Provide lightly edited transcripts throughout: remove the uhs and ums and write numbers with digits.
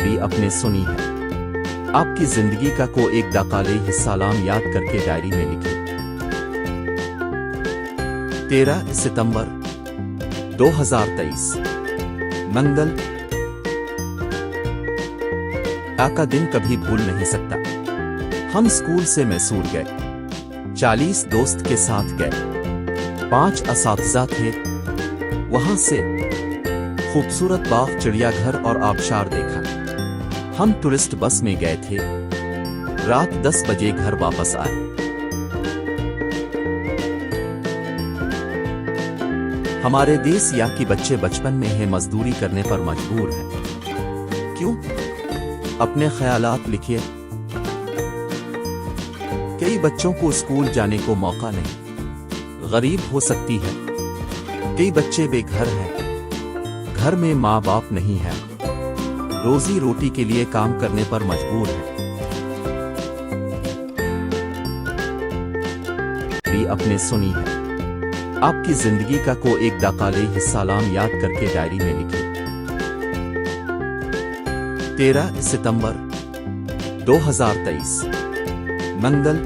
भी आपने सुनी है। आपकी जिंदगी का को एक दाकाले हिस्सालाम याद करके डायरी में लिखी। 13 सितंबर 2023 मंगल। का दिन कभी भूल नहीं सकता। हम स्कूल से मैसूर गए। 40 दोस्त के साथ गए। 5 असातिज़ा थे। वहां से खूबसूरत बाग, चिड़ियाघर और आबशार देखा। हम टूरिस्ट बस में गए थे। रात 10 बजे घर वापस आए। हमारे देश या कि बच्चे बचपन में है मजदूरी करने पर मजबूर हैं। क्यों? अपने ख्यालात लिखिए। कई बच्चों को स्कूल जाने को मौका नहीं। गरीब हो सकती है। कई बच्चे बेघर हैं। घर में माँ बाप नहीं है। रोजी रोटी के लिए काम करने पर मजबूर है। भी आपने सुनी है। आपकी जिंदगी का को एक दाकाले हिस्सालाम याद करके डायरी में लिखी। 13 सितंबर 2023 मंगल।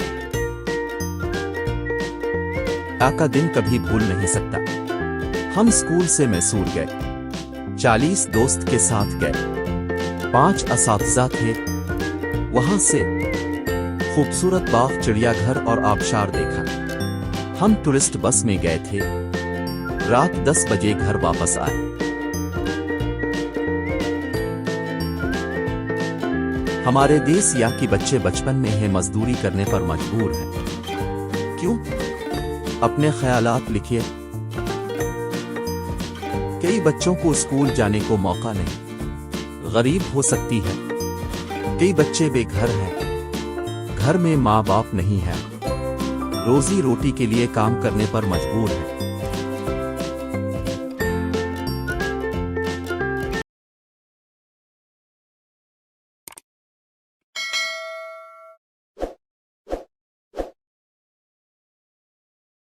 का दिन कभी भूल नहीं सकता। हम स्कूल से मैसूर गए। 40 दोस्त के साथ गए। 5 असातिज़ा थे। वहां से खूबसूरत बाग, चिड़ियाघर और आबशार देखा। हम टूरिस्ट बस में गए थे। रात 10 बजे घर वापस आए। हमारे देश या कि बच्चे बचपन में है मजदूरी करने पर मजबूर हैं। क्यों? अपने ख्यालात लिखिए। कई बच्चों को स्कूल जाने को मौका नहीं। गरीब हो सकती है। कई बच्चे बेघर हैं। घर में माँ बाप नहीं है। रोजी रोटी के लिए काम करने पर मजबूर है।